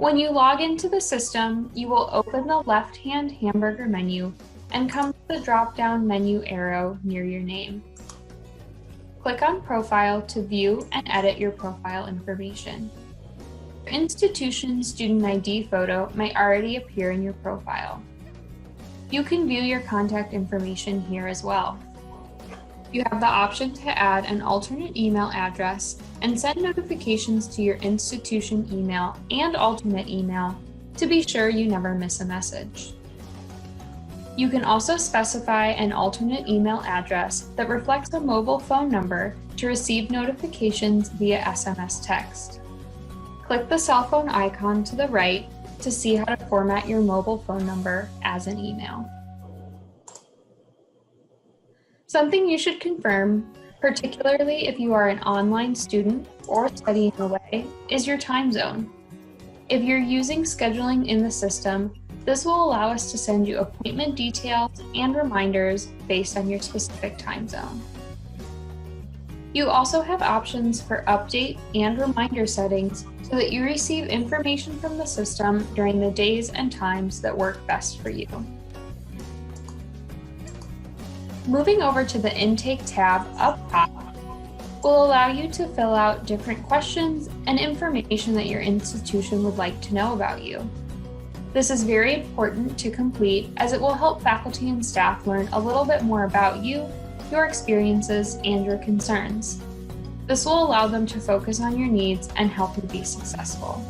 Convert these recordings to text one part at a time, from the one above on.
When you log into the system, you will open the left-hand hamburger menu and come to the drop-down menu arrow near your name. Click on Profile to view and edit your profile information. Your institution's student ID photo might already appear in your profile. You can view your contact information here as well. You have the option to add an alternate email address and send notifications to your institution email and alternate email to be sure you never miss a message. You can also specify an alternate email address that reflects a mobile phone number to receive notifications via SMS text. Click the cell phone icon to the right to see how to format your mobile phone number as an email. Something you should confirm, particularly if you are an online student or studying away, is your time zone. If you're using scheduling in the system, this will allow us to send you appointment details and reminders based on your specific time zone. You also have options for update and reminder settings so that you receive information from the system during the days and times that work best for you. Moving over to the Intake tab up top will allow you to fill out different questions and information that your institution would like to know about you. This is very important to complete as it will help faculty and staff learn a little bit more about you, your experiences, and your concerns. This will allow them to focus on your needs and help you be successful.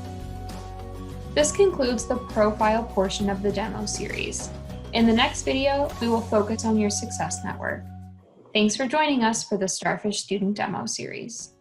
This concludes the profile portion of the demo series. In the next video, we will focus on your success network. Thanks for joining us for the Starfish Student Demo Series.